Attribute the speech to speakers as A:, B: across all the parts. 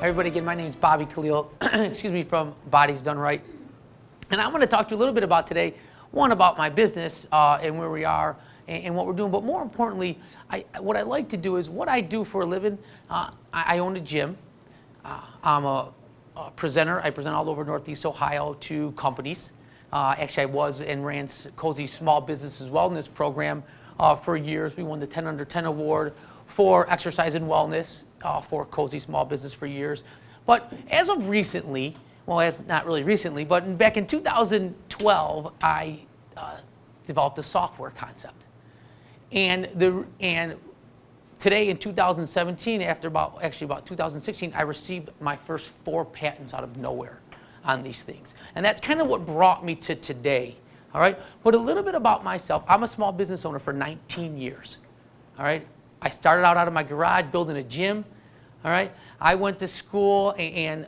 A: Everybody, again, my name is Bobby Kaleal, excuse me, from Bodies Done Right. And I want to talk to you a little bit about today, one, about my business and where we are and what we're doing. But more importantly, what I like to do is what I do for a living. I own a gym. I'm a presenter. I present all over Northeast Ohio to companies. Actually, I was and ran Cozy's Small Businesses Wellness Program for years. We won the 10 Under 10 Award for exercise and wellness for Cozy Small Business for years. But as of recently, well, not really recently, but back in 2012, I developed a software concept. And today in 2017, after about 2016, I received my first 4 patents out of nowhere on these things. And that's kind of what brought me to today, all right? But a little bit about myself. I'm a small business owner for 19 years, all right? I started out of my garage building a gym, all right? I went to school and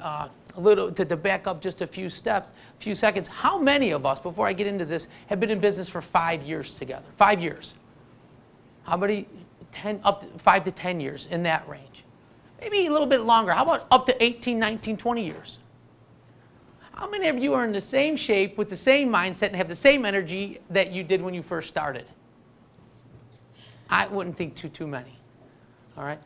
A: to back up just a few seconds, how many of us, before I get into this, have been in business for 5 years together? 5 years. How many? 10, up to 5 to 10 years, in that range. Maybe a little bit longer. How about up to 18, 19, 20 years? How many of you are in the same shape with the same mindset and have the same energy that you did when you first started? I wouldn't think too many, all right?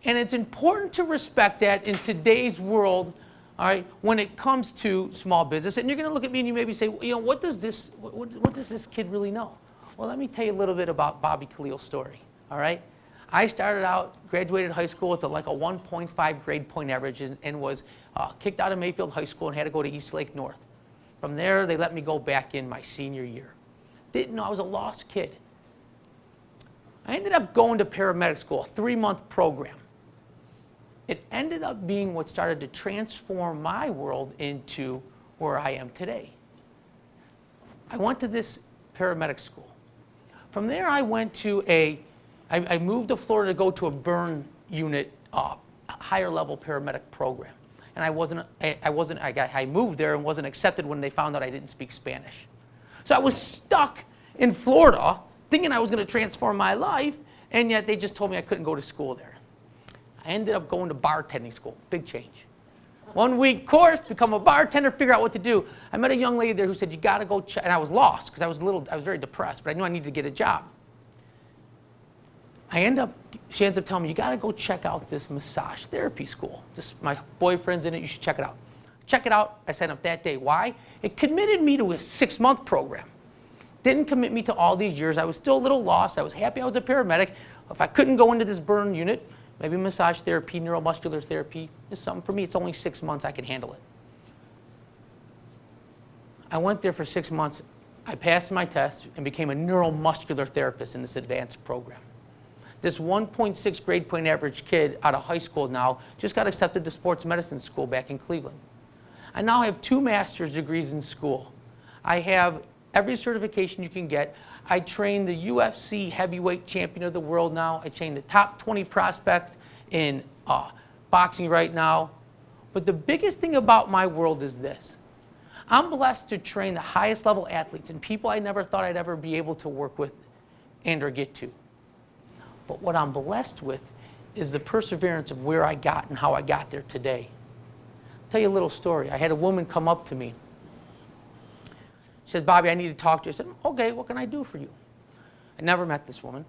A: And it's important to respect that in today's world, all right, when it comes to small business. And you're going to look at me and you maybe say, you know, what does this kid really know? Well, let me tell you a little bit about Bobby Kaleal's story, all right? I started out, graduated high school with like a 1.5 grade point average and was kicked out of Mayfield High School and had to go to East Lake North. From there, they let me go back in my senior year. Didn't know I was a lost kid. I ended up going to paramedic school, a 3-month program. It ended up being what started to transform my world into where I am today. I went to this paramedic school. From there, I went to I moved to Florida to go to a burn unit, higher level paramedic program. And I moved there and wasn't accepted when they found out I didn't speak Spanish. So I was stuck in Florida thinking I was going to transform my life, and yet they just told me I couldn't go to school there. I ended up going to bartending school, big change. 1-week course, become a bartender, figure out what to do. I met a young lady there who said, you got to go check, and I was lost because I was very depressed, but I knew I needed to get a job. She ends up telling me, you got to go check out this massage therapy school. My boyfriend's in it, you should check it out. Check it out, I signed up that day. Why? It committed me to a 6-month program. Didn't commit me to all these years. I was still a little lost. I was happy I was a paramedic. If I couldn't go into this burn unit, maybe massage therapy, neuromuscular therapy is something for me. It's only 6 months, I can handle it. I went there for 6 months. I passed my test and became a neuromuscular therapist in this advanced program. This 1.6 grade point average kid out of high school now just got accepted to sports medicine school back in Cleveland. I now have 2 master's degrees in school. I have every certification you can get. I train the UFC heavyweight champion of the world now. I train the top 20 prospects in boxing right now. But the biggest thing about my world is this. I'm blessed to train the highest level athletes and people I never thought I'd ever be able to work with and or get to. But what I'm blessed with is the perseverance of where I got and how I got there today. I'll tell you a little story. I had a woman come up to me. She said, Bobby, I need to talk to you. I said, okay, what can I do for you? I never met this woman.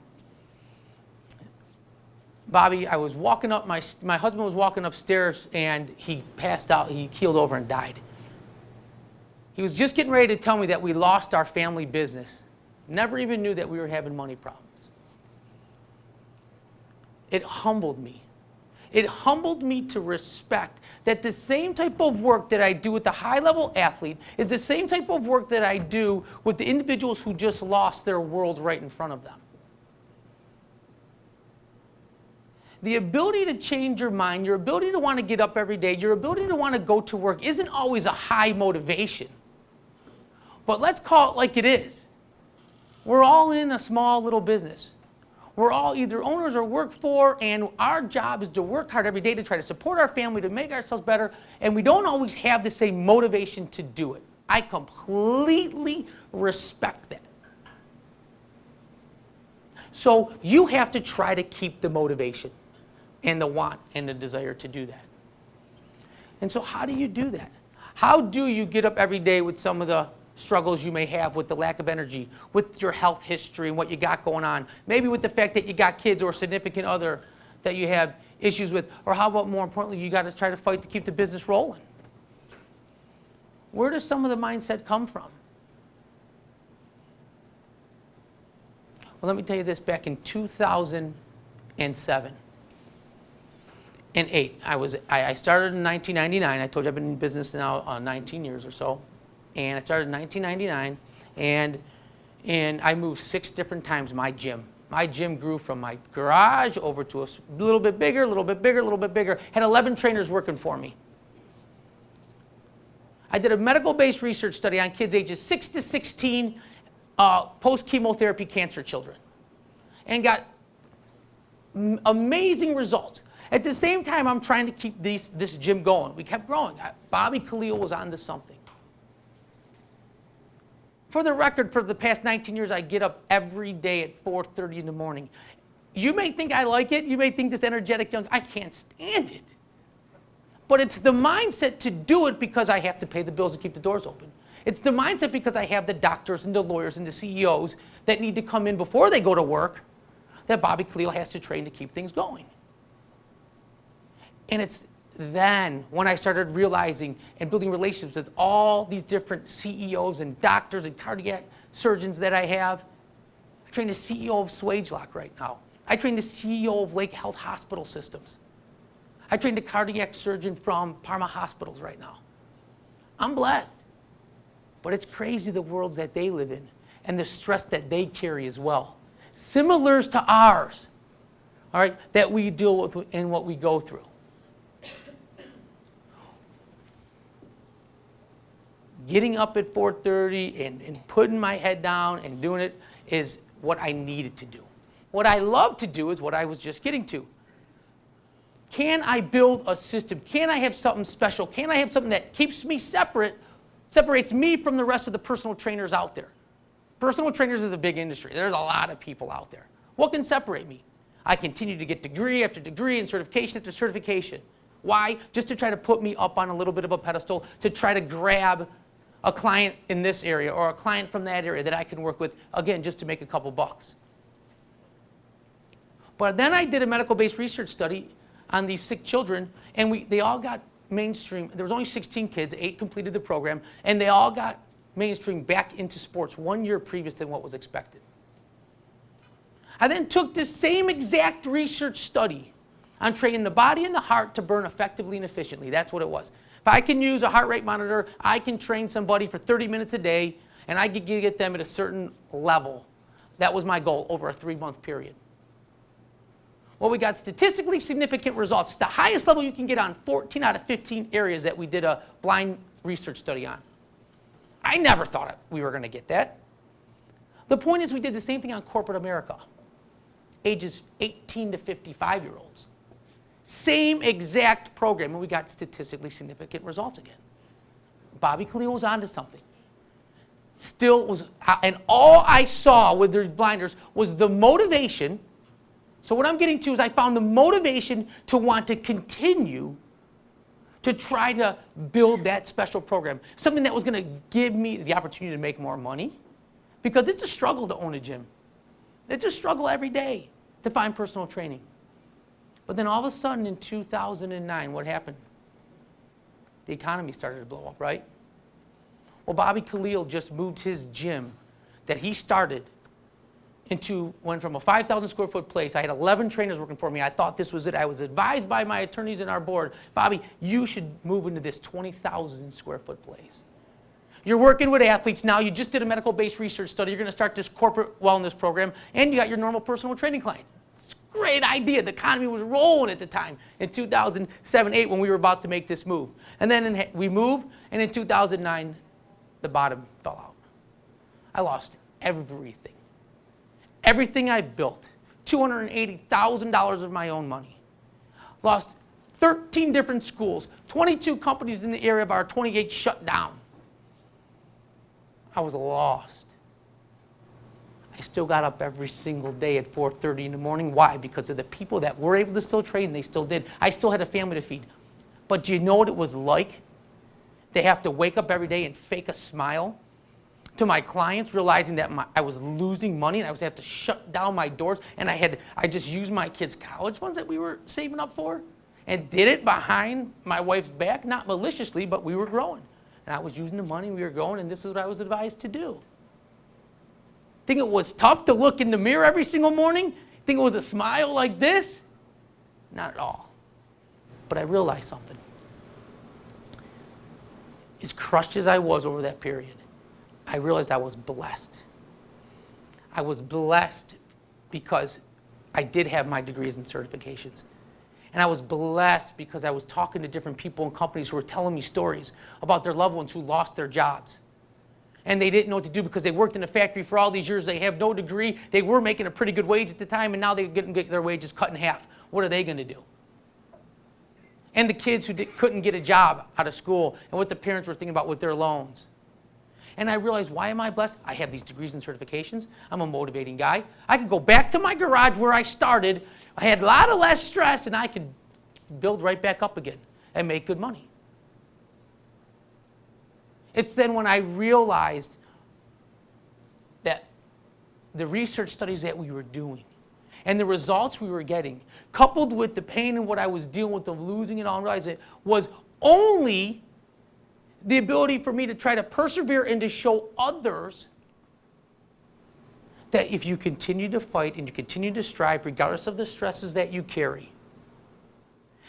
A: Bobby, I was walking up, my husband was walking upstairs and he passed out, he keeled over and died. He was just getting ready to tell me that we lost our family business. Never even knew that we were having money problems. It humbled me. It humbled me to respect that the same type of work that I do with the high-level athlete is the same type of work that I do with the individuals who just lost their world right in front of them. The ability to change your mind, your ability to want to get up every day, your ability to want to go to work isn't always a high motivation. But let's call it like it is. We're all in a small little business. We're all either owners or work for, and our job is to work hard every day to try to support our family, to make ourselves better, and we don't always have the same motivation to do it. I completely respect that. So you have to try to keep the motivation and the want and the desire to do that. And so how do you do that? How do you get up every day with some of the struggles you may have with the lack of energy, with your health history and what you got going on, maybe with the fact that you got kids or a significant other that you have issues with, or how about more importantly, you got to try to fight to keep the business rolling? Where does some of the mindset come from? Well, let me tell you this, back in 2007 and 8, I started in 1999. I told you I've been in business now 19 years or so. And I started in 1999, and I moved 6 different times my gym. My gym grew from my garage over to a little bit bigger, a little bit bigger, a little bit bigger. Had 11 trainers working for me. I did a medical-based research study on kids ages 6 to 16, post-chemotherapy cancer children, and got amazing results. At the same time, I'm trying to keep this gym going. We kept growing. Bobby Kaleal was onto something. For the record, for the past 19 years, I get up every day at 4:30 in the morning. You may think I like it. You may think this energetic young, I can't stand it. But it's the mindset to do it because I have to pay the bills and keep the doors open. It's the mindset because I have the doctors and the lawyers and the CEOs that need to come in before they go to work that Bobby Kaleal has to train to keep things going. And it's then when I started realizing and building relationships with all these different CEOs and doctors and cardiac surgeons that I have. I train the CEO of Swagelock right now. I train the CEO of Lake Health Hospital Systems. I trained a cardiac surgeon from Parma Hospitals right now. I'm blessed. But it's crazy the worlds that they live in and the stress that they carry as well. Similar to ours, all right, that we deal with and what we go through. Getting up at 4:30 and putting my head down and doing it is what I needed to do. What I love to do is what I was just getting to. Can I build a system? Can I have something special? Can I have something that keeps me separates me from the rest of the personal trainers out there? Personal trainers is a big industry. There's a lot of people out there. What can separate me? I continue to get degree after degree and certification after certification. Why? Just to try to put me up on a little bit of a pedestal to try to grab a client in this area or a client from that area that I can work with, again, just to make a couple bucks. But then I did a medical-based research study on these sick children, and they all got mainstream. There was only 16 kids, 8 completed the program, and they all got mainstream back into sports 1 year previous than what was expected. I then took this same exact research study on training the body and the heart to burn effectively and efficiently. That's what it was. If I can use a heart rate monitor, I can train somebody for 30 minutes a day, and I could get them at a certain level. That was my goal over a 3-month period. Well, we got statistically significant results. The highest level you can get on 14 out of 15 areas that we did a blind research study on. I never thought we were going to get that. The point is we did the same thing on corporate America, ages 18 to 55-year-olds. Same exact program, and we got statistically significant results again. Bobby Kaleal was onto something. Still was, and all I saw with their blinders was the motivation. So what I'm getting to is I found the motivation to want to continue to try to build that special program. Something that was going to give me the opportunity to make more money. Because it's a struggle to own a gym. It's a struggle every day to find personal training. But then all of a sudden in 2009, what happened? The economy started to blow up, right? Well, Bobby Kaleal just moved his gym that he started went from a 5,000 square foot place. I had 11 trainers working for me. I thought this was it. I was advised by my attorneys and our board, Bobby, you should move into this 20,000 square foot place. You're working with athletes now. You just did a medical-based research study. You're going to start this corporate wellness program, and you got your normal personal training client. It's a great idea. The economy was rolling at the time in 2007-8 when we were about to make this move. And then we moved, and in 2009, the bottom fell out. I lost everything. Everything I built, $280,000 of my own money. Lost 13 different schools, 22 companies in the area of our 28 shut down. I was lost. I still got up every single day at 4:30 in the morning. Why? Because of the people that were able to still train, they still did. I still had a family to feed. But do you know what it was like? They have to wake up every day and fake a smile to my clients, realizing that I was losing money and I was have to shut down my doors. And I just used my kids' college funds that we were saving up for and did it behind my wife's back, not maliciously, but we were growing. And I was using the money, we were going, and this is what I was advised to do. Think it was tough to look in the mirror every single morning? Think it was a smile like this? Not at all. But I realized something. As crushed as I was over that period, I realized I was blessed. I was blessed because I did have my degrees and certifications. And I was blessed because I was talking to different people and companies who were telling me stories about their loved ones who lost their jobs. And they didn't know what to do because they worked in a factory for all these years. They have no degree. They were making a pretty good wage at the time, and now they're getting their wages cut in half. What are they going to do? And the kids who couldn't get a job out of school and what the parents were thinking about with their loans. And I realized, why am I blessed? I have these degrees and certifications. I'm a motivating guy. I could go back to my garage where I started. I had a lot of less stress, and I could build right back up again and make good money. It's then when I realized that the research studies that we were doing and the results we were getting, coupled with the pain and what I was dealing with of losing it all, and realizing it was only the ability for me to try to persevere and to show others that if you continue to fight and you continue to strive, regardless of the stresses that you carry,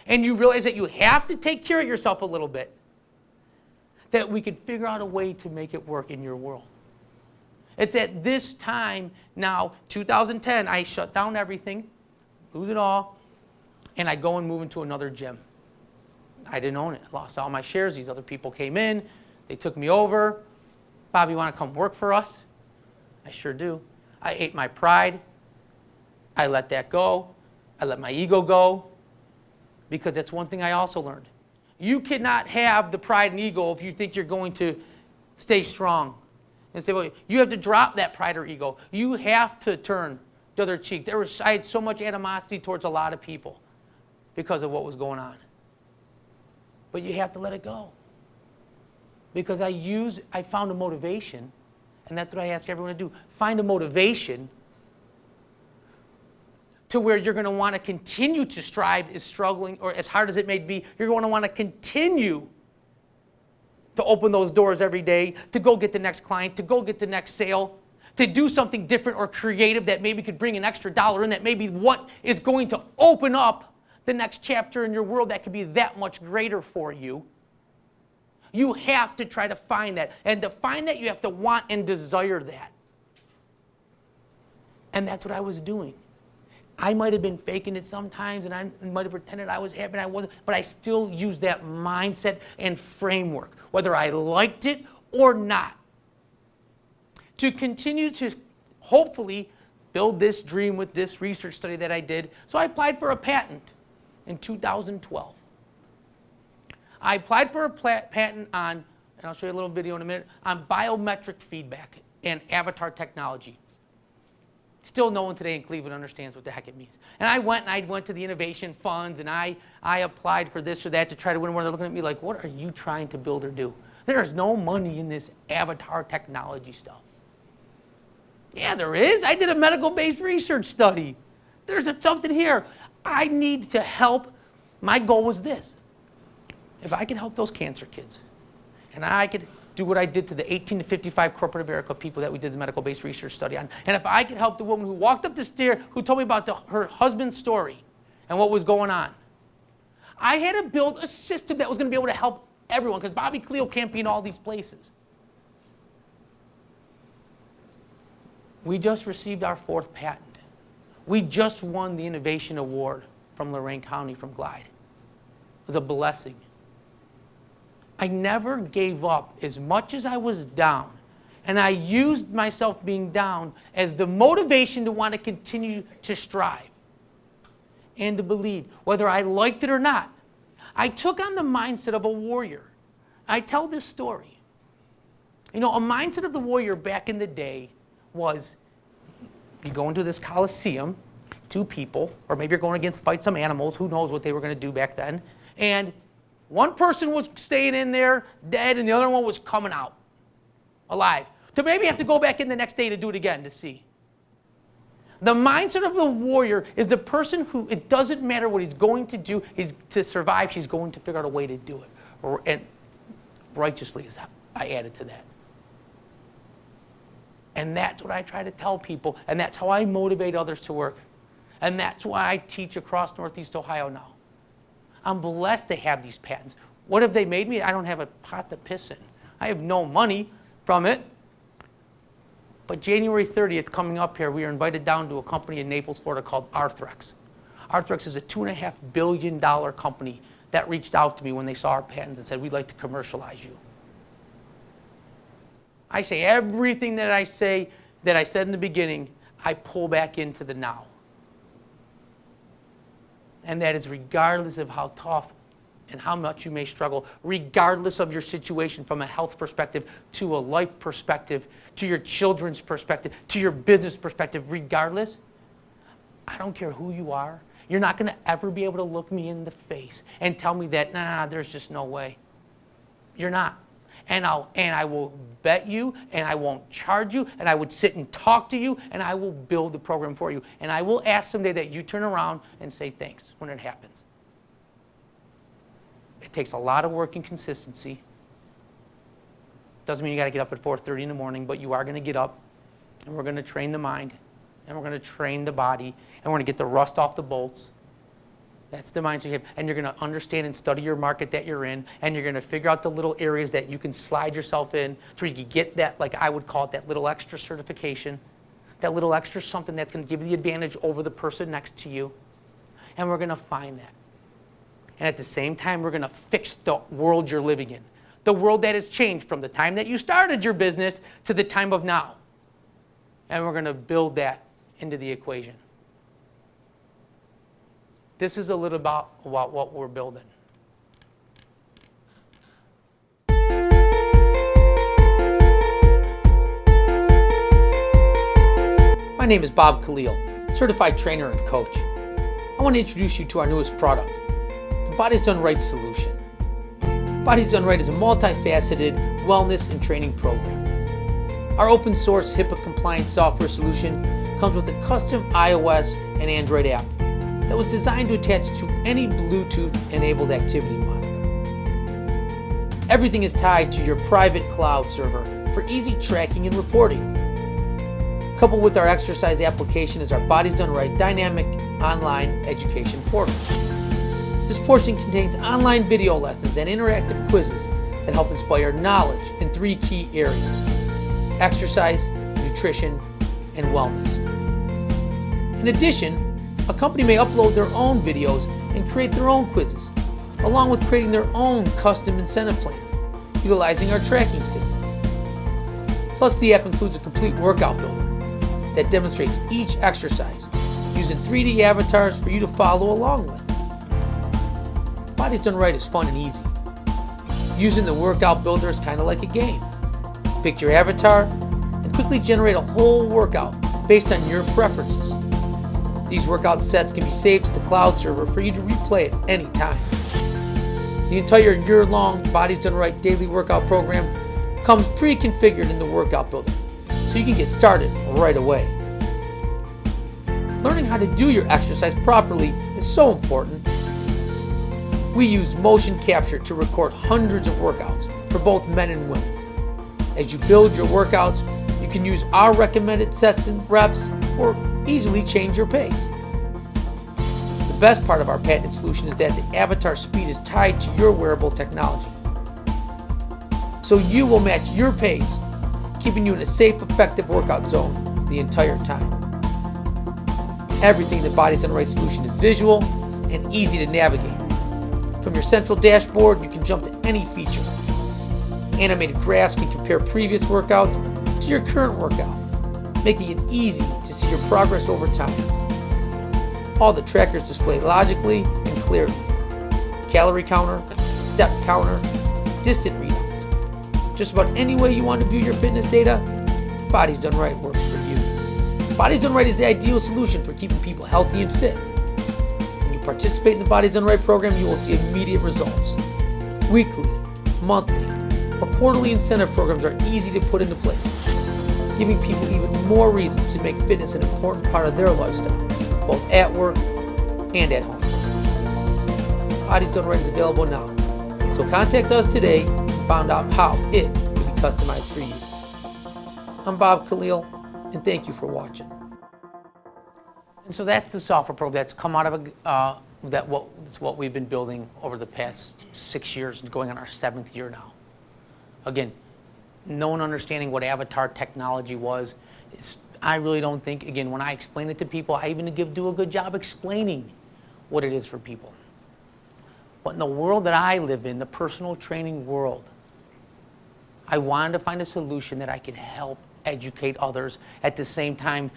A: and you realize that you have to take care of yourself a little bit, that we could figure out a way to make it work in your world. It's at this time now, 2010, I shut down everything, lose it all, and I go and move into another gym. I didn't own it. I lost all my shares. These other people came in. They took me over. Bob, you want to come work for us? I sure do. I ate my pride. I let that go. I let my ego go. Because that's one thing I also learned. You cannot have the pride and ego if you think you're going to stay strong. And say, well, you have to drop that pride or ego. You have to turn the other cheek. I had so much animosity towards a lot of people because of what was going on. But you have to let it go. Because I found a motivation, and that's what I ask everyone to do. Find a motivation to where you're going to want to continue to strive, is struggling, or as hard as it may be, you're going to want to continue to open those doors every day, to go get the next client, to go get the next sale, to do something different or creative that maybe could bring an extra dollar in, that maybe what is going to open up the next chapter in your world that could be that much greater for you. You have to try to find that. And to find that, you have to want and desire that. And that's what I was doing. I might have been faking it sometimes, and I might have pretended I was happy and I wasn't, but I still used that mindset and framework, whether I liked it or not, to continue to hopefully build this dream with this research study that I did. So I applied for a patent in 2012. I applied for a patent on, and I'll show you a little video in a minute, on biometric feedback and avatar technology. Still no one today in Cleveland understands what the heck it means. And I went to the innovation funds, and I applied for this or that to try to win, where they're looking at me like, what are you trying to build or do? There is no money in this avatar technology stuff. Yeah, there is. I did a medical-based research study. There's something here. I need to help. My goal was this. If I could help those cancer kids, and I could do what I did to the 18 to 55 corporate America people that we did the medical-based research study on, and if I could help the woman who walked up the stair, who told me about her husband's story and what was going on, I had to build a system that was going to be able to help everyone, because Bobby Kaleal can't be in all these places. We just received our 4th patent. We just won the Innovation Award from Lorain County from Glide. It was a blessing. I never gave up as much as I was down. And I used myself being down as the motivation to want to continue to strive and to believe, whether I liked it or not. I took on the mindset of a warrior. I tell this story. You know, a mindset of the warrior back in the day was, you go into this coliseum, 2 people, or maybe you're going against fight some animals, who knows what they were going to do back then, and One person was staying in there dead and the other one was coming out alive. To maybe have to go back in the next day to do it again to see. The mindset of the warrior is the person who, it doesn't matter what he's going to do, to survive, he's going to figure out a way to do it. And righteously, I added to that. And that's what I try to tell people, and that's how I motivate others to work. And that's why I teach across Northeast Ohio now. I'm blessed to have these patents. What have they made me? I don't have a pot to piss in. I have no money from it. But January 30th, coming up here, we are invited down to a company in Naples, Florida called Arthrex. Arthrex is a $2.5 billion company that reached out to me when they saw our patents and said, we'd like to commercialize you. I say everything that I said in the beginning, I pull back into the now. And that is regardless of how tough and how much you may struggle, regardless of your situation from a health perspective, to a life perspective, to your children's perspective, to your business perspective, regardless, I don't care who you are. You're not going to ever be able to look me in the face and tell me that, nah, there's just no way. You're not. And I will bet you, and I won't charge you, and I would sit and talk to you, and I will build the program for you. And I will ask someday that you turn around and say thanks when it happens. It takes a lot of work and consistency. Doesn't mean you got to get up at 4:30 in the morning, but you are going to get up, and we're going to train the mind, and we're going to train the body, and we're going to get the rust off the bolts. That's the mindset you have. And you're going to understand and study your market that you're in, and you're going to figure out the little areas that you can slide yourself in so you can get that, like I would call it, that little extra certification, that little extra something that's going to give you the advantage over the person next to you. And we're going to find that. And at the same time, we're going to fix the world you're living in. The world that has changed from the time that you started your business to the time of now. And we're going to build that into the equation. This is a little about what we're building. My name is Bob Kaleal, certified trainer and coach. I want to introduce you to our newest product, the Bodies Done Right solution. Bodies Done Right is a multifaceted wellness and training program. Our open source HIPAA compliant software solution comes with a custom iOS and Android app that was designed to attach to any Bluetooth-enabled activity monitor. Everything is tied to your private cloud server for easy tracking and reporting. Coupled with our exercise application is our Bodies Done Right dynamic online education portal. This portion contains online video lessons and interactive quizzes that help inspire knowledge in 3 key areas: exercise, nutrition, and wellness. In addition, a company may upload their own videos and create their own quizzes, along with creating their own custom incentive plan, utilizing our tracking system. Plus, the app includes a complete workout builder that demonstrates each exercise using 3D avatars for you to follow along with. Bodies Done Right is fun and easy. Using the workout builder is kind of like a game. Pick your avatar and quickly generate a whole workout based on your preferences. These workout sets can be saved to the cloud server for you to replay at any time. The entire year-long Bodies Done Right daily workout program comes pre-configured in the workout builder, so you can get started right away. Learning how to do your exercise properly is so important. We use motion capture to record hundreds of workouts for both men and women. As you build your workouts, you can use our recommended sets and reps or easily change your pace. The best part of our patented solution is that the avatar speed is tied to your wearable technology. So you will match your pace, keeping you in a safe, effective workout zone the entire time. Everything in the Bodies Done Right solution is visual and easy to navigate. From your central dashboard, you can jump to any feature. Animated graphs can compare previous workouts to your current workout, making it easy to see your progress over time. All the trackers display logically and clearly. Calorie counter, step counter, distant readouts. Just about any way you want to view your fitness data, Bodies Done Right works for you. Bodies Done Right is the ideal solution for keeping people healthy and fit. When you participate in the Bodies Done Right program, you will see immediate results. Weekly, monthly, or quarterly incentive programs are easy to put into place, giving people even more reasons to make fitness an important part of their lifestyle, both at work and at home. Bodies Done Right is available now, so contact us today and find out how it can be customized for you. I'm Bob Kaleal, and thank you for watching. And so that's the software program that's come out of that's what we've been building over the past 6 years, going on our 7th year now. Again, no one understanding what avatar technology was. I really don't think, again, when I explain it to people, I even do a good job explaining what it is for people. But in the world that I live in, the personal training world, I wanted to find a solution that I could help educate others, at the same time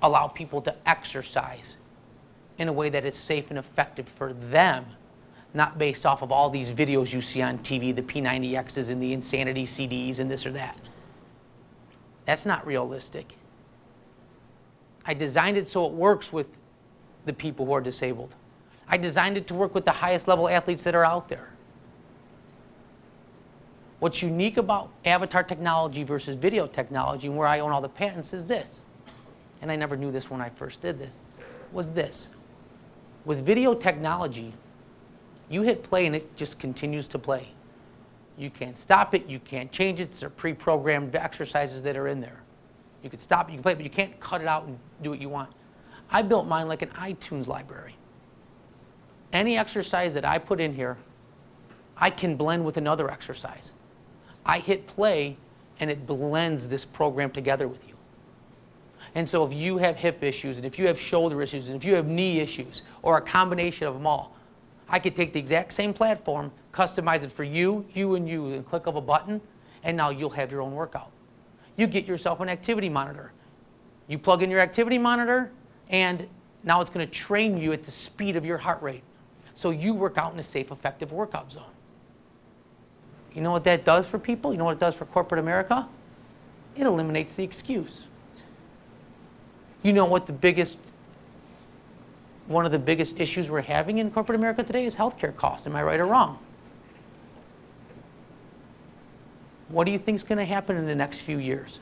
A: allow people to exercise in a way that is safe and effective for them, not based off of all these videos you see on TV, the P90Xs and the insanity CDs and this or that. That's not realistic. I designed it so it works with the people who are disabled. I designed it to work with the highest level athletes that are out there. What's unique about avatar technology versus video technology, and where I own all the patents, is this. And I never knew this when I first did this, was this. With video technology, you hit play and it just continues to play. You can't stop it, you can't change it. There are pre-programmed exercises that are in there. You can stop it, you can play it, but you can't cut it out and do what you want. I built mine like an iTunes library. Any exercise that I put in here, I can blend with another exercise. I hit play and it blends this program together with you. And so if you have hip issues, and if you have shoulder issues, and if you have knee issues, or a combination of them all, I could take the exact same platform, customize it for you, and click of a button, and now you'll have your own workout. You get yourself an activity monitor. You plug in your activity monitor, and now it's going to train you at the speed of your heart rate. So you work out in a safe, effective workout zone. You know what that does for people? You know what it does for corporate America? It eliminates the excuse. You know what one of the biggest issues we're having in corporate America today is healthcare costs. Am I right or wrong? What do you think is going to happen in the next few years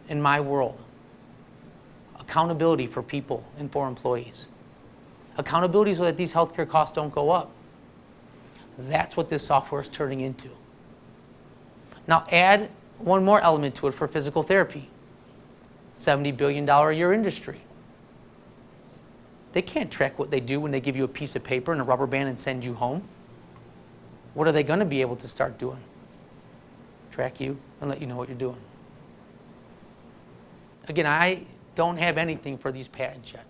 A: in my world? Accountability for people and for employees. Accountability so that these healthcare costs don't go up. That's what this software is turning into. Now add one more element to it for physical therapy. $70 billion a year industry. They can't track what they do when they give you a piece of paper and a rubber band and send you home. What are they going to be able to start doing? Track you and let you know what you're doing. Again, I don't have anything for these patents yet.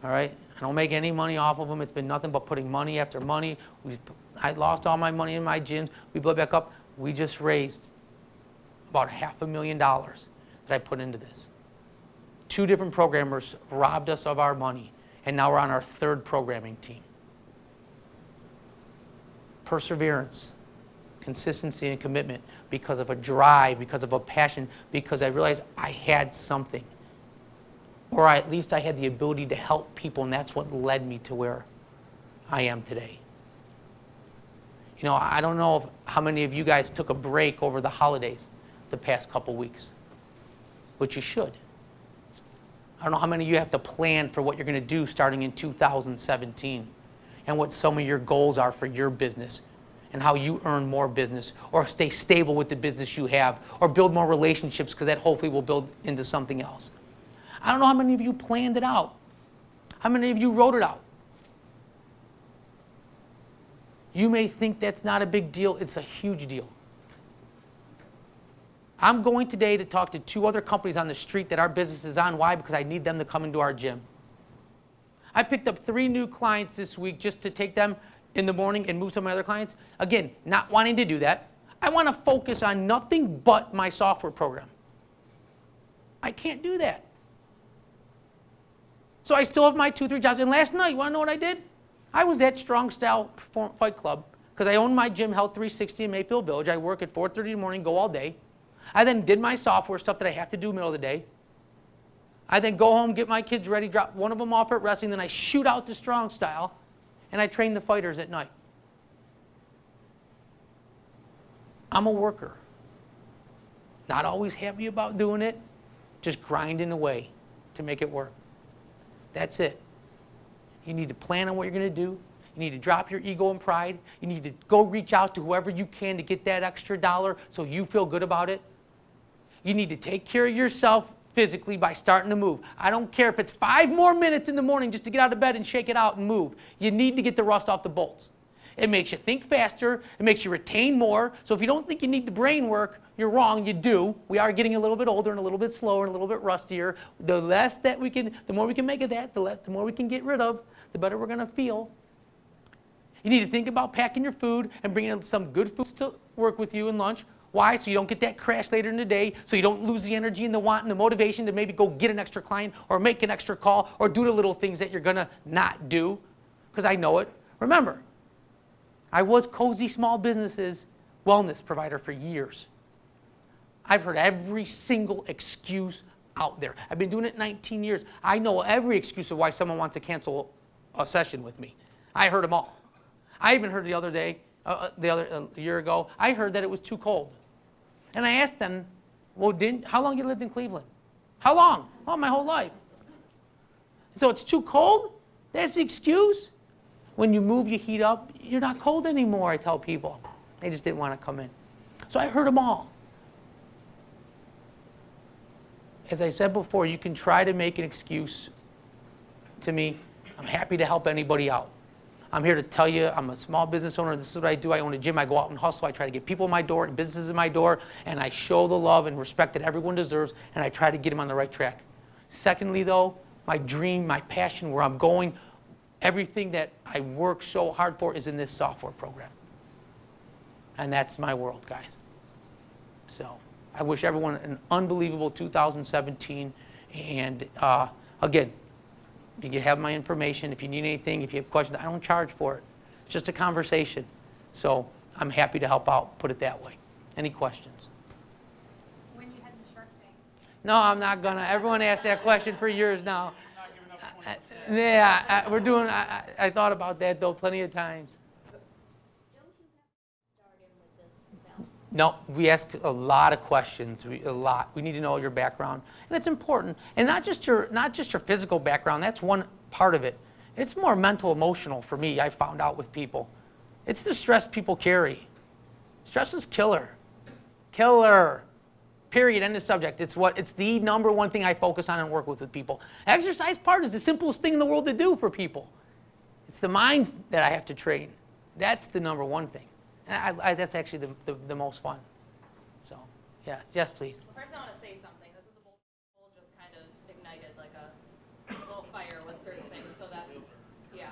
A: All right? I don't make any money off of them. It's been nothing but putting money after money. I lost all my money in my gyms. We built back up. We just raised about $500,000 that I put into this. 2 different programmers robbed us of our money, and now we're on our 3rd programming team. Perseverance, consistency, and commitment because of a drive, because of a passion, because I realized I had something. Or at least I had the ability to help people, and that's what led me to where I am today. You know, I don't know how many of you guys took a break over the holidays the past couple weeks, but you should. I don't know how many of you have to plan for what you're going to do starting in 2017 and what some of your goals are for your business and how you earn more business or stay stable with the business you have or build more relationships, because that hopefully will build into something else. I don't know how many of you planned it out. How many of you wrote it out? You may think that's not a big deal. It's a huge deal. I'm going today to talk to 2 other companies on the street that our business is on. Why? Because I need them to come into our gym. I picked up 3 new clients this week just to take them in the morning and move some of my other clients. Again, not wanting to do that. I want to focus on nothing but my software program. I can't do that. So I still have my 2-3 jobs. And last night, you want to know what I did? I was at Strong Style Fight Club because I own my gym, Health 360 in Mayfield Village. I work at 4:30 in the morning, go all day. I then did my software stuff that I have to do in the middle of the day. I then go home, get my kids ready, drop one of them off at wrestling, then I shoot out to Strong Style, and I train the fighters at night. I'm a worker. Not always happy about doing it, just grinding away to make it work. That's it. You need to plan on what you're going to do. You need to drop your ego and pride. You need to go reach out to whoever you can to get that extra dollar so you feel good about it. You need to take care of yourself physically by starting to move. I don't care if it's 5 more minutes in the morning just to get out of bed and shake it out and move. You need to get the rust off the bolts. It makes you think faster. It makes you retain more. So if you don't think you need the brain work, you're wrong. You do. We are getting a little bit older and a little bit slower and a little bit rustier. The less that we can, the more we can make of that, the more we can get rid of, the better we're going to feel. You need to think about packing your food and bringing in some good foods to work with you in lunch. Why? So you don't get that crash later in the day, so you don't lose the energy and the want and the motivation to maybe go get an extra client or make an extra call or do the little things that you're going to not do, because I know it. Remember, I was Cozy Small Businesses wellness provider for years. I've heard every single excuse out there. I've been doing it 19 years. I know every excuse of why someone wants to cancel a session with me. I heard them all. I even heard the other day, a year ago, I heard that it was too cold. And I asked them, well, how long you lived in Cleveland? How long? Oh, my whole life. So it's too cold? That's the excuse? When you move your heat up, you're not cold anymore, I tell people. They just didn't want to come in. So I heard them all. As I said before, you can try to make an excuse to me. I'm happy to help anybody out. I'm here to tell you I'm a small business owner. This is what I do. I own a gym. I go out and hustle. I try to get people in my door and businesses in my door, and I show the love and respect that everyone deserves, and I try to get them on the right track. Secondly, though, my dream, my passion, where I'm going, everything that I work so hard for is in this software program. And that's my world, guys. So I wish everyone an unbelievable 2017. And again, you have my information. If you need anything, if you have questions, I don't charge for it. It's just a conversation. So I'm happy to help out, put it that way. Any questions?
B: When you head to Shark Tank?
A: No, I'm not gonna. Everyone asked that question for years now. Yeah, we're doing, I thought about that though plenty of times. No, we ask a lot of questions, a lot. We need to know your background, and it's important. And not just your physical background, that's one part of it. It's more mental, emotional for me, I found out with people. It's the stress people carry. Stress is killer. Killer. Period, end of subject. It's the number one thing I focus on and work with people. Exercise part is the simplest thing in the world to do for people. It's the mind that I have to train. That's the number one thing. And that's actually the most fun. So, yes, please.
B: Well, first I want to say something. This is the bowl just kind of ignited like a little fire with certain things. So that's, yeah.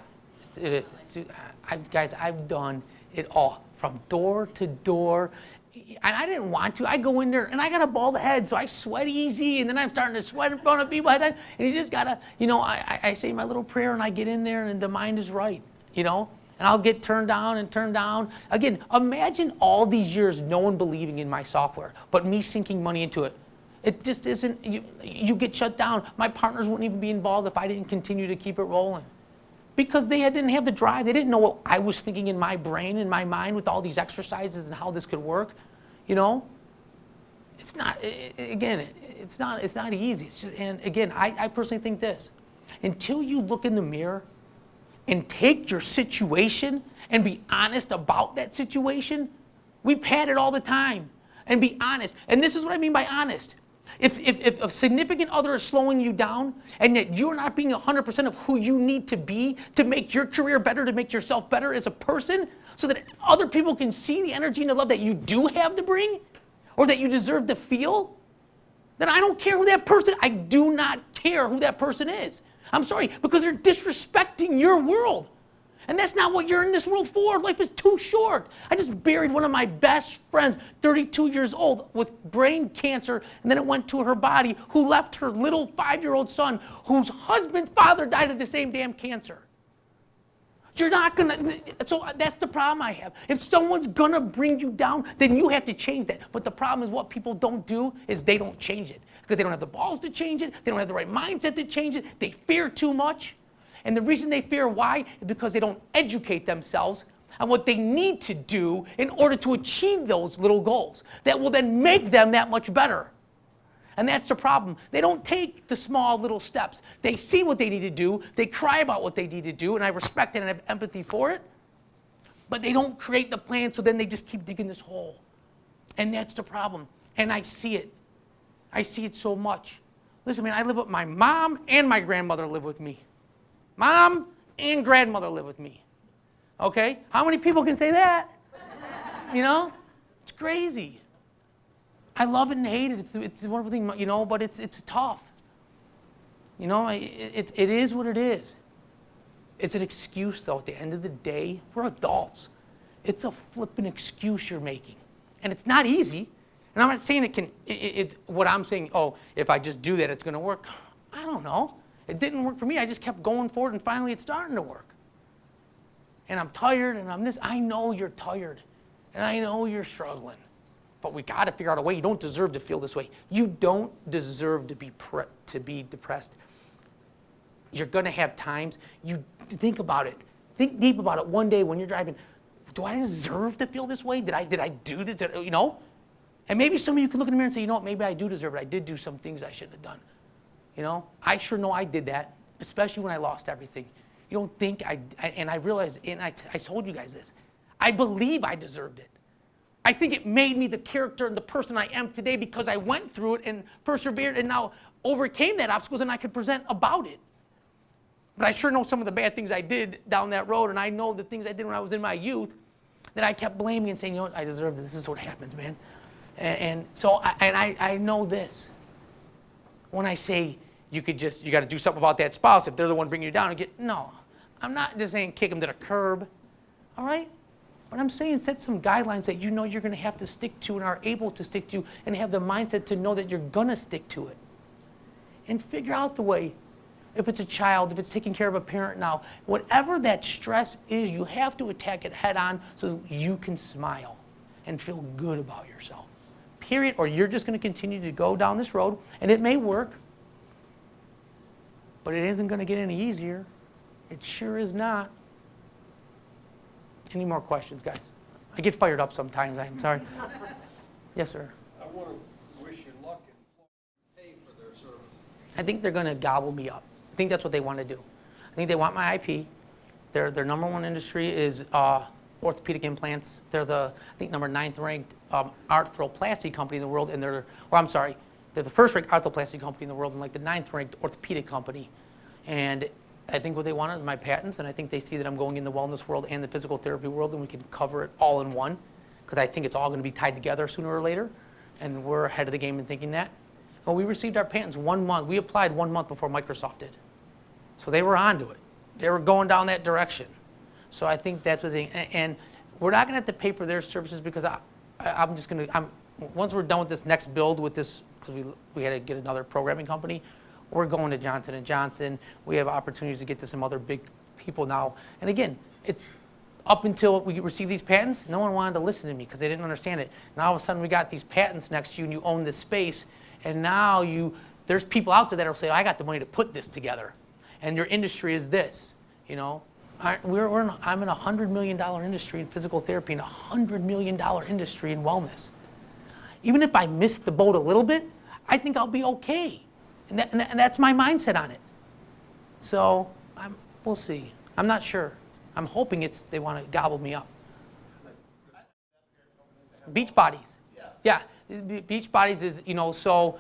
A: It is. Guys, I've done it all from door to door. And I didn't want to. I go in there and I got a bald head, so I sweat easy, and then I'm starting to sweat in front of people. And you just gotta, I say my little prayer and I get in there and the mind is right, And I'll get turned down and turned down. Again, imagine all these years no one believing in my software, but me sinking money into it. It just isn't, you get shut down. My partners wouldn't even be involved if I didn't continue to keep it rolling. Because they didn't have the drive. They didn't know what I was thinking in my brain, in my mind with all these exercises and how this could work. It's not, again, it's not easy. It's just, and again, I personally think this. Until you look in the mirror and take your situation and be honest about that situation, we pad it all the time. And be honest. And this is what I mean by honest. If a significant other is slowing you down and that you're not being 100% of who you need to be to make your career better, to make yourself better as a person, so that other people can see the energy and the love that you do have to bring or that you deserve to feel, then I don't care who that person is. I do not care who that person is. I'm sorry, because they're disrespecting your world. And that's not what you're in this world for. Life is too short. I just buried one of my best friends, 32 years old, with brain cancer, and then it went to her body, who left her little 5-year-old son, whose husband's father died of the same damn cancer. You're not gonna, so that's the problem I have. If someone's gonna bring you down, then you have to change that. But the problem is what people don't do is they don't change it. Because they don't have the balls to change it, they don't have the right mindset to change it, they fear too much. And the reason they fear why is because they don't educate themselves. on what they need to do in order to achieve those little goals that will then make them that much better. And that's the problem. They don't take the small little steps. They see what they need to do. They cry about what they need to do, and I respect it and have empathy for it. But they don't create the plan, so then they just keep digging this hole. And that's the problem. And I see it. I see it so much. Listen, man, I live with my mom and my grandmother live with me. Mom and grandmother live with me. Okay? How many people can say that? You know? It's crazy. I love it and hate it. It's a wonderful thing, you know, but it's tough. You know, it is what it is. It's an excuse, though. At the end of the day, we're adults. It's a flipping excuse you're making. And it's not easy. And I'm not saying it can, what I'm saying, oh, if I just do that, it's going to work. I don't know. It didn't work for me. I just kept going forward, and finally it's starting to work. And I'm tired, and I'm this. I know you're tired, and I know you're struggling. But we got to figure out a way. You don't deserve to feel this way. You don't deserve to be depressed. You're going to have times. You think about it. Think deep about it. One day when you're driving, do I deserve to feel this way? Did I do this? You know? And maybe some of you can look in the mirror and say, you know what, maybe I do deserve it. I did do some things I shouldn't have done. You know? I sure know I did that, especially when I lost everything. You don't think and I realized, and I told you guys this, I believe I deserved it. I think it made me the character and the person I am today because I went through it and persevered and now overcame that obstacles and I could present about it. But I sure know some of the bad things I did down that road, and I know the things I did when I was in my youth that I kept blaming and saying, you know what, I deserve this. This is what happens, man. And so I know this. When I say you got to do something about that spouse if they're the one bringing you down, no. I'm not just saying kick them to the curb, all right? But I'm saying set some guidelines that you know you're going to have to stick to and are able to stick to and have the mindset to know that you're going to stick to it. And figure out the way. If it's a child, if it's taking care of a parent now, whatever that stress is, you have to attack it head on so you can smile and feel good about yourself. Period. Or you're just going to continue to go down this road, and it may work, but it isn't going to get any easier. It sure is not. Any more questions, guys? I get fired up sometimes. I'm sorry. Yes, sir.
C: I want to wish you luck and pay for their service.
A: I think they're going to gobble me up. I think that's what they want to do. I think they want my IP. Their number one industry is orthopedic implants. They're the, I think, number 9th ranked arthroplasty company in the world, and they're the first ranked arthroplasty company in the world and like the 9th ranked orthopedic company. And I think what they want is my patents, and I think they see that I'm going in the wellness world and the physical therapy world, and we can cover it all in one, because I think it's all going to be tied together sooner or later, and we're ahead of the game in thinking that. Well, we received our patents 1 month. We applied 1 month before Microsoft did. So they were onto it. They were going down that direction. So I think that's what they, and we're not going to have to pay for their services because I'm just going to, once we're done with this next build with this, because we had to get another programming company, we're going to Johnson & Johnson. We have opportunities to get to some other big people now. And again, it's up until we received these patents, no one wanted to listen to me because they didn't understand it. Now all of a sudden we got these patents next to you and you own this space, and now there's people out there that will say, I got the money to put this together. And your industry is this, you know. I'm in a $100 million industry in physical therapy and a $100 million industry in wellness. Even if I miss the boat a little bit, I think I'll be okay. And that's my mindset on it. So we'll see. I'm not sure. I'm hoping they want to gobble me up. Beach Bodies. Yeah. Beach Bodies is, you know, so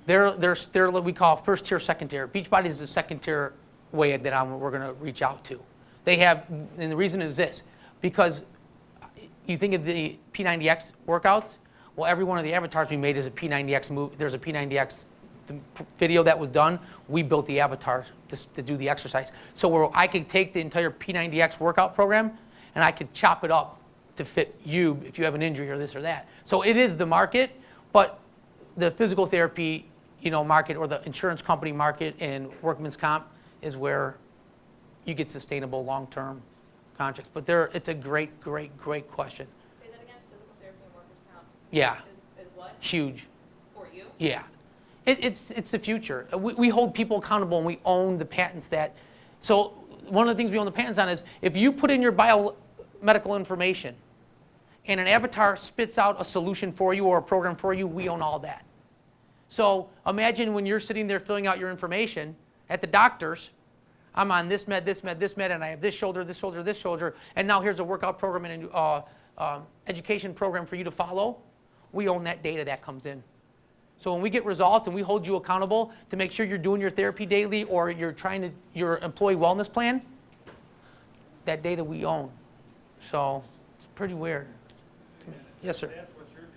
A: they're what we call first tier, second tier. Beach Bodies is the second tier way that we're going to reach out to. They have, and the reason is this, because you think of the P90X workouts, well, every one of the avatars we made is a P90X move. There's a P90X video that was done. We built the avatar to do the exercise. So where I could take the entire P90X workout program and I could chop it up to fit you if you have an injury or this or that. So it is the market, but the physical therapy, you know, market or the insurance company market and workman's comp is where you get sustainable long-term contracts. But it's a great question.
B: Say that again, physical therapy and workers' comp.
A: Yeah.
B: Is what?
A: Huge.
B: For you?
A: Yeah. It's the future. We hold people accountable and we own the patents that, so one of the things we own the patents on is if you put in your medical information and an avatar spits out a solution for you or a program for you, we own all that. So imagine when you're sitting there filling out your information at the doctor's, I'm on this med, this med, this med, and I have this shoulder, this shoulder, this shoulder, and now here's a workout program and an education program for you to follow. We own that data that comes in. So when we get results and we hold you accountable to make sure you're doing your therapy daily or you're trying to, your employee wellness plan, that data we own. So it's pretty weird. Yes, sir.
C: That's what you're doing.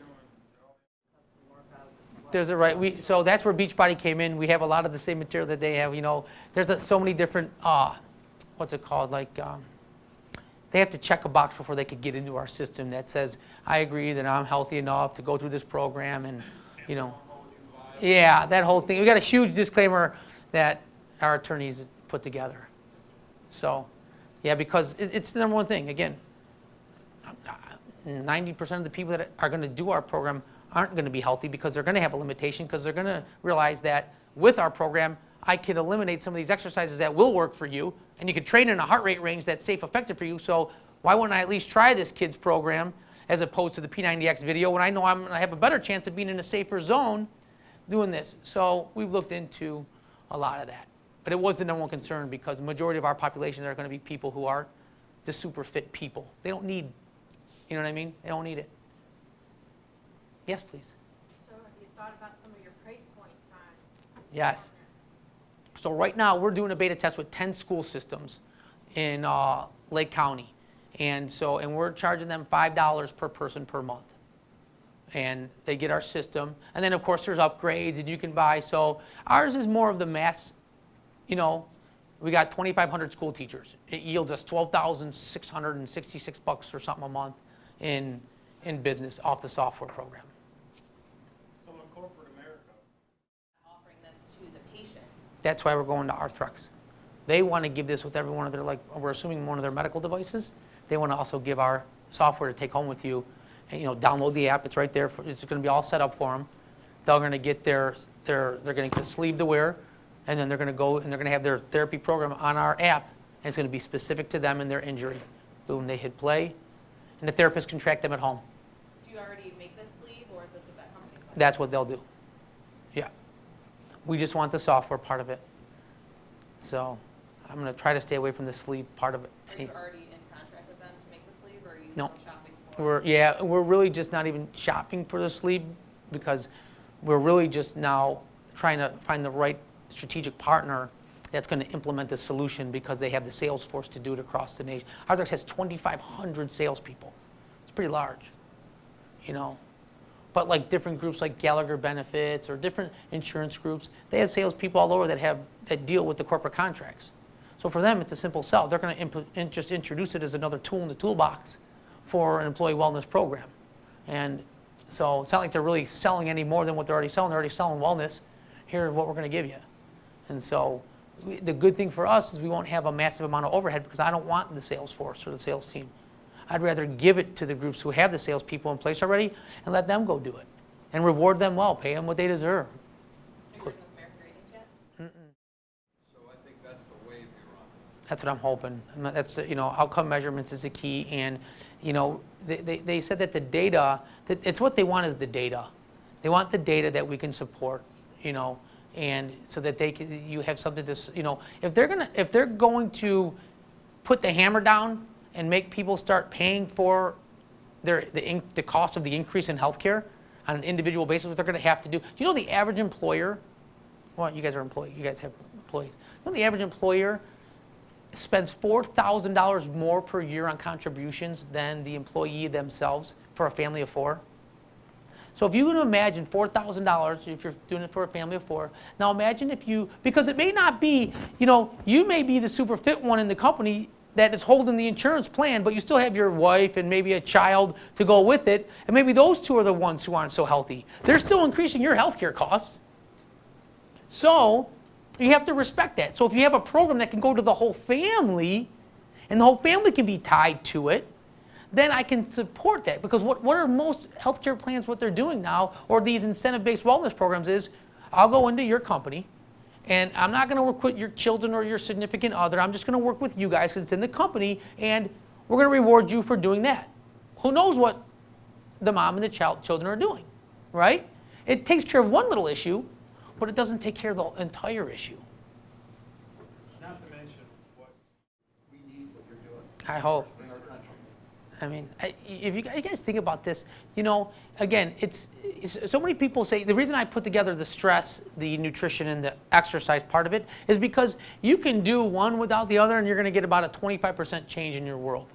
A: There's a right. So that's where Beachbody came in. We have a lot of the same material that they have. You know, there's so many different. What's it called? Like they have to check a box before they could get into our system that says, "I agree that I'm healthy enough to go through this program," and you know, yeah, that whole thing. We got a huge disclaimer that our attorneys put together. So, yeah, because it's the number one thing. Again, 90% of the people that are going to do our program aren't going to be healthy because they're going to have a limitation, because they're going to realize that with our program, I can eliminate some of these exercises that will work for you, and you can train in a heart rate range that's safe, effective for you. So why wouldn't I at least try this kid's program as opposed to the P90X video when I know I'm going to have a better chance of being in a safer zone doing this? So we've looked into a lot of that. But it was the number one concern because the majority of our population are going to be people who are the super fit people. They don't need, you know what I mean? They don't need it. Yes, please.
D: So have you thought about some of your price points on?
A: Yes. So right now we're doing a beta test with 10 school systems in Lake County. And we're charging them $5 per person per month. And they get our system. And then of course there's upgrades and you can buy. So ours is more of the mass, you know, we got 2,500 school teachers. It yields us $12,666 or something a month in business off the software program.
C: So in corporate America,
B: Offering this to the patients.
A: That's why we're going to Arthrex. They want to give this with every one of their, like, we're assuming one of their medical devices. They want to also give our software to take home with you. And, you know, download the app. It's right there. It's going to be all set up for them. They're going to get they're going to get the sleeve to wear, and then they're going to go and they're going to have their therapy program on our app, and it's going to be specific to them and their injury. Boom, they hit play, and the therapist can track them at home.
B: Do you already make this sleeve, or is this what that company does?
A: That's what they'll do. Yeah. We just want the software part of it. So I'm going to try to stay away from the sleeve part of it.
B: Are you already in contract with them to make the sleeve, or are you
A: No.
B: still shopping for it?
A: We're really just not even shopping for the sleeve because we're really just now trying to find the right strategic partner that's going to implement the solution because they have the sales force to do it across the nation. Arthrex has 2,500 salespeople. It's pretty large, you know. But like different groups like Gallagher Benefits or different insurance groups, they have salespeople all over that deal with the corporate contracts. So for them, it's a simple sell. They're going to just introduce it as another tool in the toolbox for an employee wellness program. And so it's not like they're really selling any more than what they're already selling. They're already selling wellness. Here's what we're going to give you. And so the good thing for us is we won't have a massive amount of overhead because I don't want the sales force or the sales team. I'd rather give it to the groups who have the salespeople in place already and let them go do it and reward them well, pay them what they deserve.
B: Are you working with American Ratings yet?
C: so I think that's the wave you're on.
A: That's what I'm hoping. That's, you know, outcome measurements is the key. And, you know, they said that the data, that it's what they want is the data. They want the data that we can support, you know, and so that you have something to, you know, if they're going to put the hammer down and make people start paying for the cost of the increase in healthcare on an individual basis, what they're going to have to do. Do you know the average employer? Well, you guys are employees. You guys have employees. You know the average employer spends $4,000 more per year on contributions than the employee themselves for a family of four. So if you can imagine $4,000 if you're doing it for a family of four, now imagine if you, because it may not be, you know, you may be the super fit one in the company that is holding the insurance plan, but you still have your wife and maybe a child to go with it, and maybe those two are the ones who aren't so healthy. They're still increasing your healthcare costs. So you have to respect that. So if you have a program that can go to the whole family, and the whole family can be tied to it, then I can support that. Because what are most healthcare plans, what they're doing now, or these incentive-based wellness programs is, I'll go into your company, and I'm not going to work with your children or your significant other. I'm just going to work with you guys because it's in the company, and we're going to reward you for doing that. Who knows what the mom and the children are doing, right? It takes care of one little issue, but it doesn't take care of the entire issue.
C: Not to mention what
E: We need what you're doing
A: I hope.
E: in our country.
A: I mean, if you guys think about this, you know, again, it's so many people say, the reason I put together the stress, the nutrition, and the exercise part of it is because you can do one without the other and you're going to get about a 25% change in your world,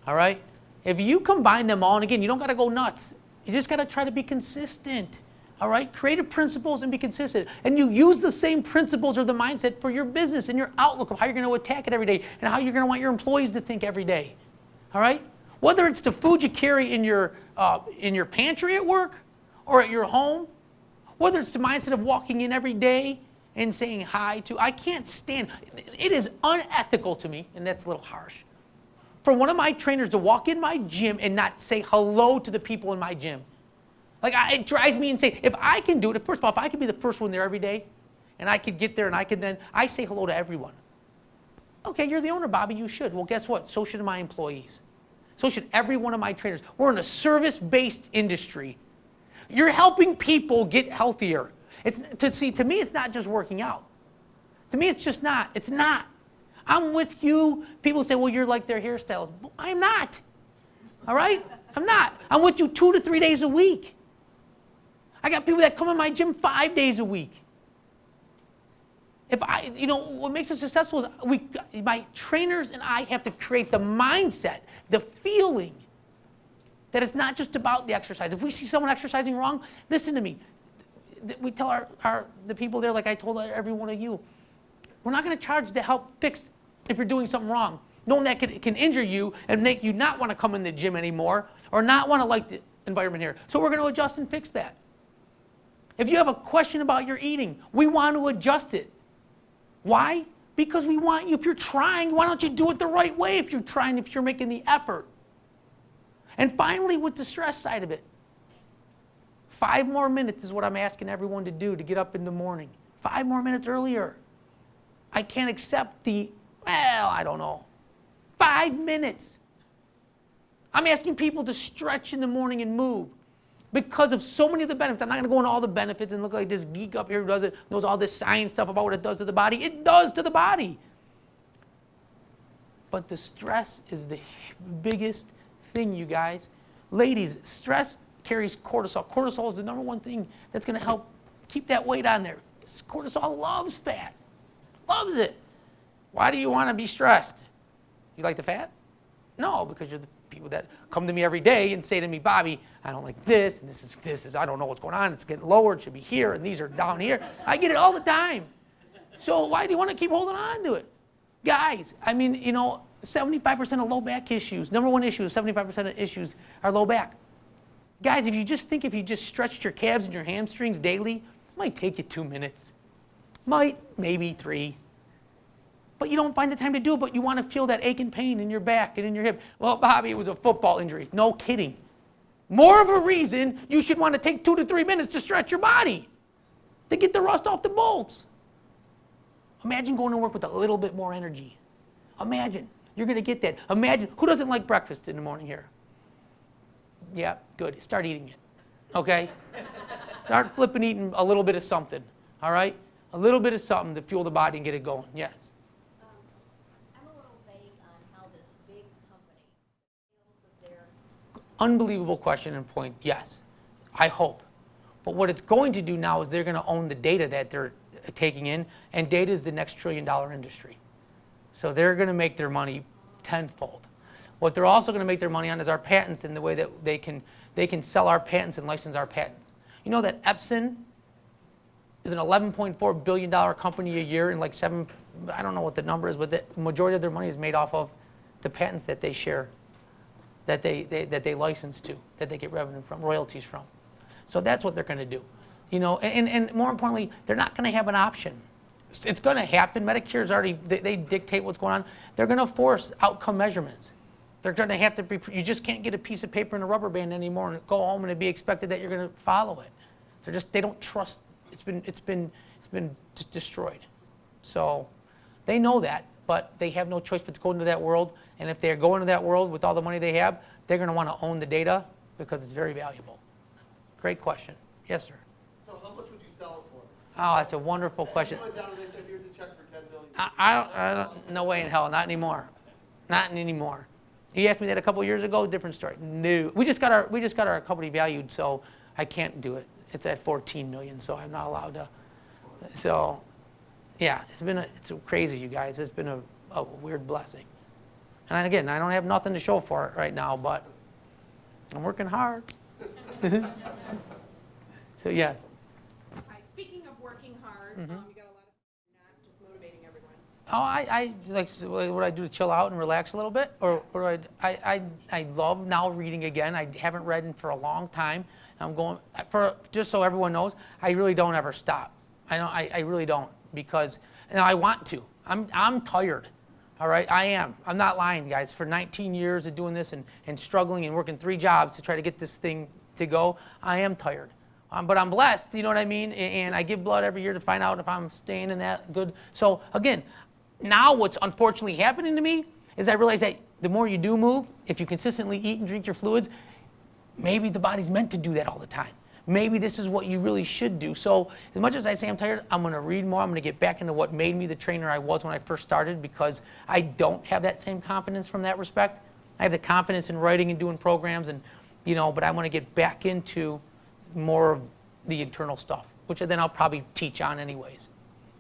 A: all right? If you combine them all, and again, you don't got to go nuts. You just got to try to be consistent, all right? Creative principles and be consistent. And you use the same principles or the mindset for your business and your outlook of how you're going to attack it every day and how you're going to want your employees to think every day, all right? Whether it's the food you carry in your pantry at work or at your home, whether it's the mindset of walking in every day and saying hi to, I can't stand, it is unethical to me, and that's a little harsh, for one of my trainers to walk in my gym and not say hello to the people in my gym. Like, it drives me insane. If I can do it, first of all, if I could be the first one there every day, and I could get there and I say hello to everyone. Okay, you're the owner, Bobby, you should. Well, guess what? So should my employees. So should every one of my trainers. We're in a service-based industry. You're helping people get healthier. To me, it's not just working out. To me, it's just not. It's not. I'm with you. People say, well, you're like their hairstylist. I'm not. All right? I'm not. I'm with you 2 to 3 days a week. I got people that come in my gym 5 days a week. What makes us successful is my trainers and I have to create the mindset, the feeling that it's not just about the exercise. If we see someone exercising wrong, listen to me. We tell the people there, like I told every one of you, we're not going to charge to help fix if you're doing something wrong, knowing that can injure you and make you not want to come in the gym anymore or not want to like the environment here. So we're going to adjust and fix that. If you have a question about your eating, we want to adjust it. Why? Because we want you, if you're trying, why don't you do it the right way if you're trying, if you're making the effort? And finally, with the stress side of it, 5 more minutes is what I'm asking everyone to do to get up in the morning. 5 more minutes earlier. I can't accept I don't know, 5 minutes. I'm asking people to stretch in the morning and move because of so many of the benefits. I'm not going to go into all the benefits and look like this geek up here who does it, knows all this science stuff about what it does to the body. It does to the body. But the stress is the biggest thing, you guys. Ladies, stress carries cortisol. Cortisol is the #1 thing that's going to help keep that weight on there. Cortisol loves fat. Loves it. Why do you want to be stressed? You like the fat? No, because you're the people that come to me every day and say to me, Bobby, I don't like this, and this is, I don't know what's going on. It's getting lower. It should be here, and these are down here. I get it all the time. So why do you want to keep holding on to it? Guys, 75% of low back issues, #1 issue is 75% of issues are low back. Guys, if you just stretched your calves and your hamstrings daily, it might take you 2 minutes. Might, maybe 3. But you don't find the time to do it, but you want to feel that ache and pain in your back and in your hip. Well, Bobby, it was a football injury. No kidding. More of a reason you should want to take 2 to 3 minutes to stretch your body, to get the rust off the bolts. Imagine going to work with a little bit more energy. Imagine. You're going to get that. Imagine. Who doesn't like breakfast in the morning here? Yeah, good. Start eating it. Okay? Start flipping eating a little bit of something. All right? A little bit of something to fuel the body and get it going. Yes?
F: I'm a little vague on how this big company feels of their...
A: Unbelievable question and point. Yes. I hope. But what it's going to do now is they're going to own the data that they're taking in, and data is the next $1 trillion industry. So they're going to make their money tenfold. What they're also going to make their money on is our patents and the way that they can sell our patents and license our patents. You know that Epson is an $11.4 billion company a year, and I don't know what the number is, but the majority of their money is made off of the patents that they share, that they license to, that they get revenue from, royalties from. So that's what they're going to do. And more importantly, they're not going to have an option. It's going to happen. Medicare's already, they dictate what's going on. They're going to force outcome measurements. They're going to have to be, you just can't get a piece of paper and a rubber band anymore and go home and it'd be expected that you're going to follow it. They don't trust. It's been destroyed. So they know that. but they have no choice but to go into that world. And if they're going into that world with all the money they have, they're going to want to own the data because it's very valuable. Great question. Yes, sir.
E: So how much would you sell it for?
A: Oh, that's a wonderful question.
E: You went down and they said, here's a check for $10 million.
A: I don't, no way in hell, not anymore. Not anymore. You asked me that a couple years ago, different story. No, we just got our company valued, so I can't do it. It's at 14 million, so I'm not allowed to. So, yeah, it's crazy, you guys. It's been a weird blessing. And again, I don't have nothing to show for it right now, but I'm working hard. So yes.
D: Hi, speaking of working hard, you got a lot of, not just motivating everyone.
A: Oh, I like what I do to chill out and relax a little bit, or I love now reading again. I haven't read for a long time. I'm going just so everyone knows, I really don't ever stop. I really don't, because I want to. I'm tired. All right, I am. I'm not lying, guys. For 19 years of doing this and struggling and working 3 jobs to try to get this thing to go, I am tired. But I'm blessed, you know what I mean? And I give blood every year to find out if I'm staying in that good. So again, now what's unfortunately happening to me is I realize that the more you do move, if you consistently eat and drink your fluids, maybe the body's meant to do that all the time. Maybe this is what you really should do. So as much as I say I'm tired, I'm going to read more. I'm going to get back into what made me the trainer I was when I first started, because I don't have that same confidence from that respect. I have the confidence in writing and doing programs, and but I want to get back into more of the internal stuff, which then I'll probably teach on anyways.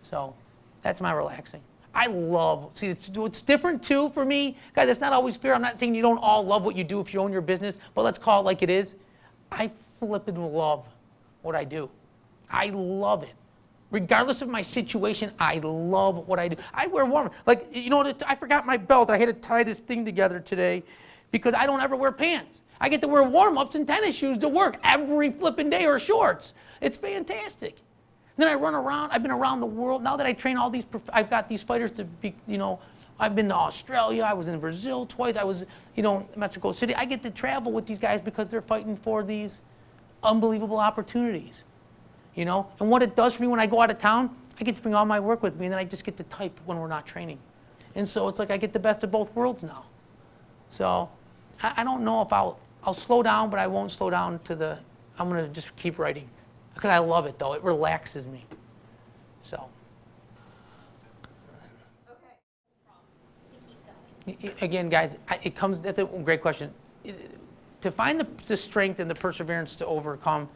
A: So that's my relaxing. I love, see, it's different too for me. Guys, it's not always fair. I'm not saying you don't all love what you do if you own your business, but let's call it like it is. I flippin' love what I do. I love it. Regardless of my situation, I love what I do. I wear warm. Like, I forgot my belt. I had to tie this thing together today because I don't ever wear pants. I get to wear warm-ups and tennis shoes to work every flippin' day, or shorts. It's fantastic. Then I run around. I've been around the world. Now that I train all these, I've got these fighters to be, I've been to Australia. I was in Brazil twice. I was, Mexico City. I get to travel with these guys because they're fighting for these unbelievable opportunities, And what it does for me when I go out of town, I get to bring all my work with me, and then I just get to type when we're not training. And so it's like I get the best of both worlds now. So I don't know if I'll slow down, but I won't slow down I'm going to just keep writing. Because I love it, though. It relaxes me. So.
F: To keep going.
A: Again, guys, that's a great question. To find the strength and the perseverance to overcome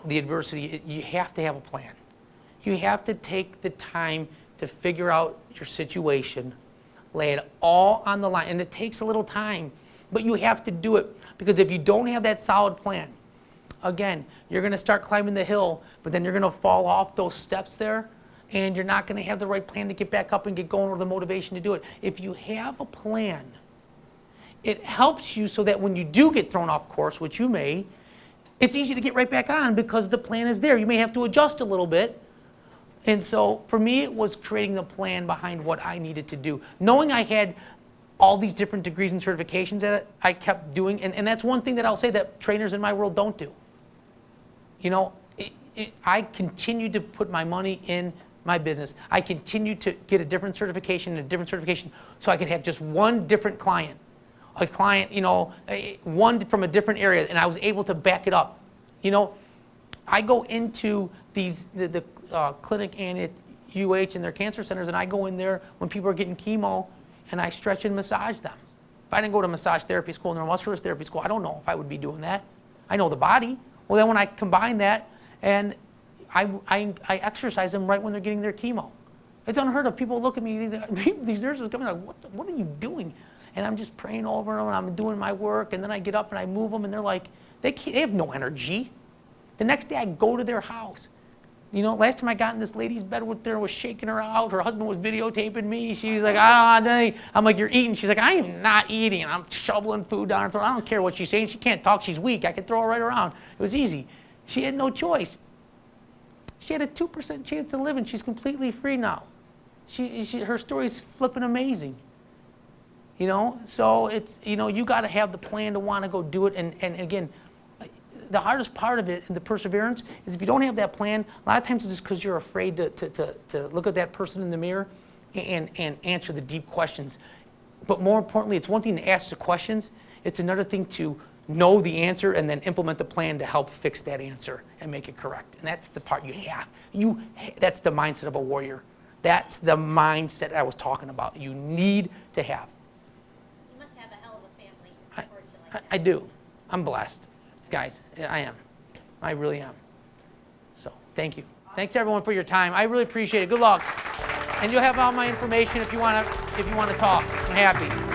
A: the adversity, you have to have a plan. You have to take the time to figure out your situation, lay it all on the line, and it takes a little time, but you have to do it, because if you don't have that solid plan, again, you're going to start climbing the hill, but then you're going to fall off those steps there, and you're not going to have the right plan to get back up and get going, or the motivation to do it. If you have a plan, it helps you so that when you do get thrown off course, which you may, it's easy to get right back on because the plan is there. You may have to adjust a little bit. And so for me, it was creating the plan behind what I needed to do. Knowing I had all these different degrees and certifications that I kept doing, and that's one thing that I'll say that trainers in my world don't do. I continue to put my money in my business. I continue to get a different certification and a different certification so I could have just one different client. A client, one from a different area, and I was able to back it up. I go into the clinic and at UH and their cancer centers, and I go in there when people are getting chemo, and I stretch and massage them. If I didn't go to massage therapy school, neuromuscular therapy school, I don't know if I would be doing that. I know the body. Well, then when I combine that, and I exercise them right when they're getting their chemo. It's unheard of. People look at me, these nurses come in like, what are you doing? And I'm just praying over them, and I'm doing my work, and then I get up and I move them, and they're like, they have no energy. The next day I go to their house. Last time I got in this lady's bed with her, was shaking her out. Her husband was videotaping me. She was like, I'm like, you're eating. She's like, I am not eating. And I'm shoveling food down her throat. I don't care what she's saying. She can't talk. She's weak. I could throw her right around. It was easy. She had no choice. She had a 2% chance to live, and she's completely free now. Her story's flipping amazing. So it's, you got to have the plan to want to go do it. And again, the hardest part of it and the perseverance is if you don't have that plan, a lot of times it's just because you're afraid to look at that person in the mirror. and answer the deep questions. But more importantly, it's one thing to ask the questions, it's another thing to know the answer and then implement the plan to help fix that answer and make it correct. And that's the part you have. That's the mindset of a warrior. That's the mindset I was talking about. You need to have.
F: You must have a hell of a family to support you like that.
A: I do. I'm blessed, guys. I am. I really am. So thank you. Thanks everyone for your time. I really appreciate it. Good luck. And you'll have all my information if you want to talk. I'm happy.